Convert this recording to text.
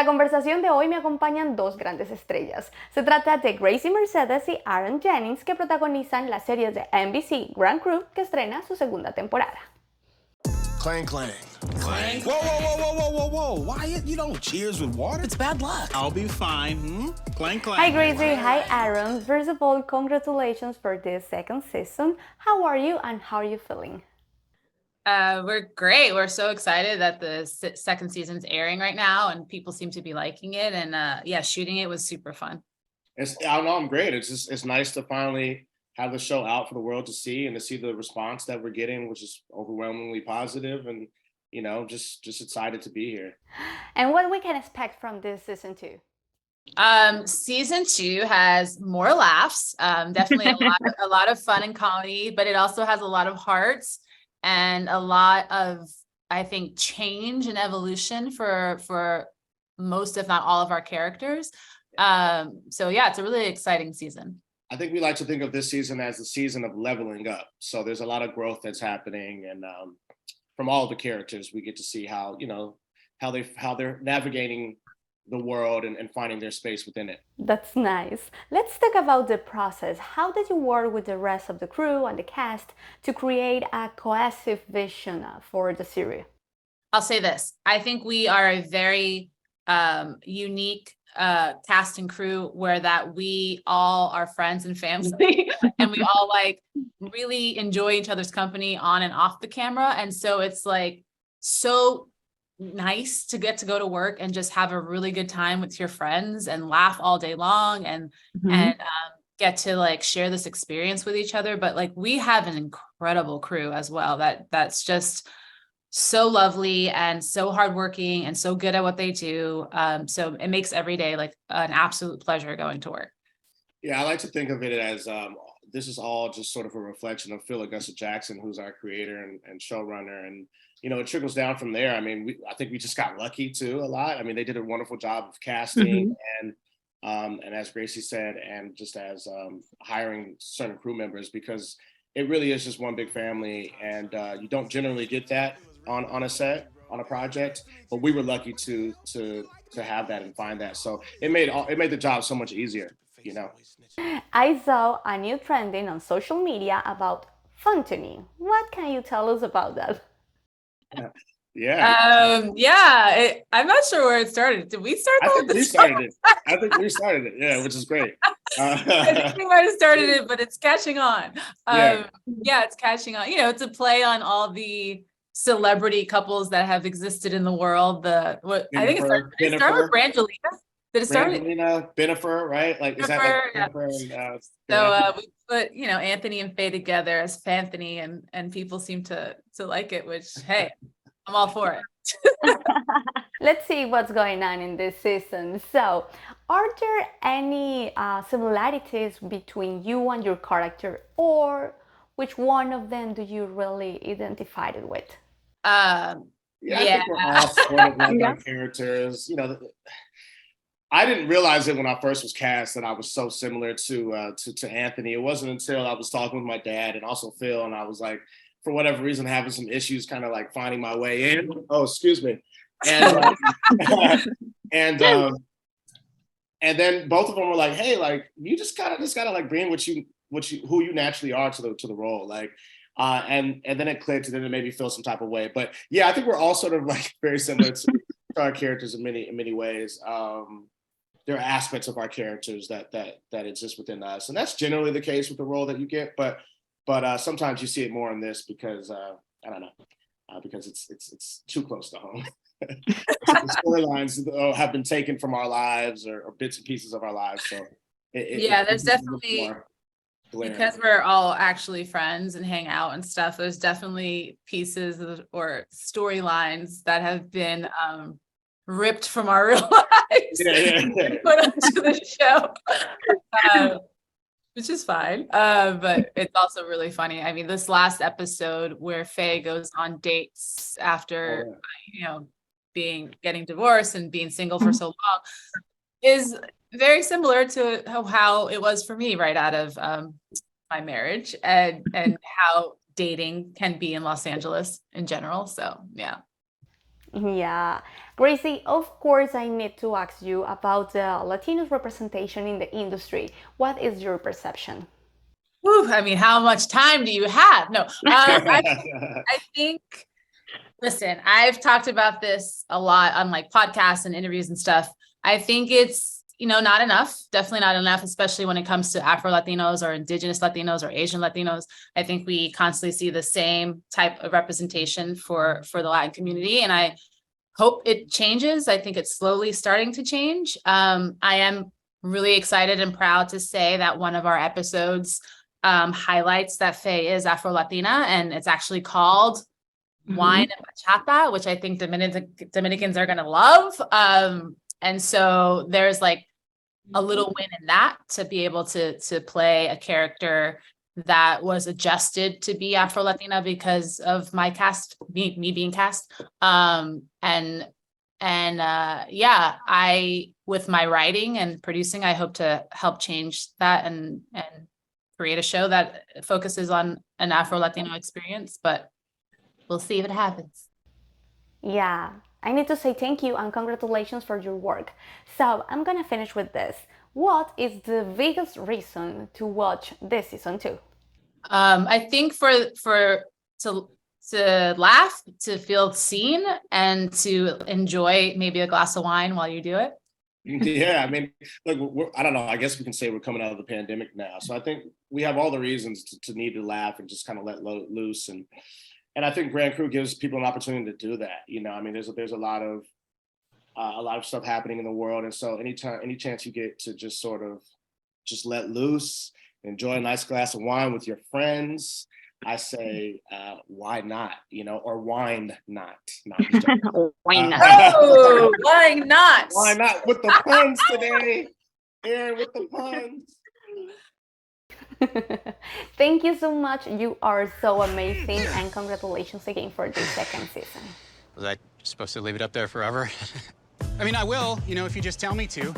la conversación de hoy me acompañan dos grandes estrellas. Se trata de Gracie Mercedes y Aaron Jennings, que protagonizan la serie de NBC Grand Crew, que estrena su segunda temporada. Clang, clang. Clang. Whoa, whoa, whoa, whoa, whoa, whoa, whoa. Wyatt, you don't cheers with water. It's bad luck. I'll be fine. Clang, clang. Hi Gracie, hi Aaron. First of all, congratulations for this second season. How are you and how are you feeling? We're great. We're so excited that the second season's airing right now and people seem to be liking it. And yeah, shooting it was super fun. I don't know, I'm great. It's nice to finally have the show out for the world to see and to see the response that we're getting, which is overwhelmingly positive, and just excited to be here. And what we can expect from this season 2? Season 2 has more laughs, definitely a lot of fun and comedy, but it also has a lot of hearts and a lot of, I think, change and evolution for most, if not all, of our characters. So yeah, it's a really exciting season. I think we like to think of this season as the season of leveling up. So there's a lot of growth that's happening, and from all of the characters, we get to see how they're navigating the world and finding their space within it. That's nice. Let's talk about the process. How did you work with the rest of the crew and the cast to create a cohesive vision for the series? I'll say this. I think we are a very unique cast and crew where that we all are friends and family and we all really enjoy each other's company on and off the camera. And so it's so nice to get to go to work and just have a really good time with your friends and laugh all day long and get to share this experience with each other. But we have an incredible crew as well that's just so lovely and so hardworking and so good at what they do. So it makes every day an absolute pleasure going to work. Yeah, I like to think of it as this is all just sort of a reflection of Phil Augusta Jackson, who's our creator and showrunner, and it trickles down from there. I mean, I think we just got lucky too a lot. I mean, they did a wonderful job of casting and as Gracie said, and just as hiring certain crew members, because it really is just one big family, and you don't generally get that on a set, on a project, but we were lucky to have that and find that. So it made the job so much easier, I saw a new trending on social media about fun tuning. What can you tell us about that? Yeah. I'm not sure where it started. Did we start? I think we started it. Yeah, which is great. I think we might have started it, but it's catching on. Yeah, it's catching on. It's a play on all the celebrity couples that have existed in the world. I think it started with Brangelina. Did it start with Brangelina, Bennifer, right? Is that Bennifer? So we put Anthony and Faye together as Fanthony, and people seem to like it, which, hey, I'm all for it. Let's see what's going on in this season. So, are there any similarities between you and your character, or which one of them do you really identify with? I think we're all sort of like our characters. I didn't realize it when I first was cast that I was so similar to Anthony. It wasn't until I was talking with my dad and also Phil, and I was for whatever reason, having some issues, kind of finding my way in. Oh, excuse me. And and then both of them were hey, you just gotta bring who you naturally are to the role, and then it clicked, and then it made me feel some type of way. But yeah, I think we're all sort of very similar to our characters in many ways. There are aspects of our characters that exist within us, and that's generally the case with the role that you get. But sometimes you see it more in this because I don't know, because it's too close to home. The storylines have been taken from our lives or bits and pieces of our lives. So there's definitely, because we're all actually friends and hang out and stuff, there's definitely pieces or storylines that have been ripped from our real lives put onto the show, which is fine, but it's also really funny. I mean, this last episode where Faye goes on dates after getting divorced and being single for so long is very similar to how it was for me right out of my marriage, and how dating can be in Los Angeles in general. So yeah. Yeah. Gracie, of course, I need to ask you about the Latinos representation in the industry. What is your perception? Whew, I mean, how much time do you have? No, I think, listen, I've talked about this a lot on like podcasts and interviews and stuff. I think it's, not enough, definitely not enough, especially when it comes to Afro Latinos or Indigenous Latinos or Asian Latinos. I think we constantly see the same type of representation for the Latin community. And I hope it changes. I think it's slowly starting to change. I am really excited and proud to say that one of our episodes highlights that Faye is Afro-Latina, and it's actually called Wine and Bachata, which I think Dominicans are going to love. And so there's like a little win in that, to be able to play a character that was adjusted to be Afro-Latina because of my cast, me being cast. Yeah, with my writing and producing, I hope to help change that and create a show that focuses on an Afro-Latino experience, but we'll see if it happens. Yeah, I need to say thank you and congratulations for your work. So I'm gonna finish with this. What is the biggest reason to watch this season 2? I think to laugh, to feel seen, and to enjoy maybe a glass of wine while you do it. Yeah, I mean, look, I don't know. I guess we can say we're coming out of the pandemic now, so I think we have all the reasons to need to laugh and just kind of let loose. And I think Grand Crew gives people an opportunity to do that. I mean, there's a lot of stuff happening in the world, and so any chance you get to just sort of just let loose, enjoy a nice glass of wine with your friends, I say, why not? Or wine not. Why not? Oh, why not? Why not? With the puns today. Yeah, with the puns. Thank you so much. You are so amazing, and congratulations again for the second season. Was I supposed to leave it up there forever? I mean, I will, if you just tell me to.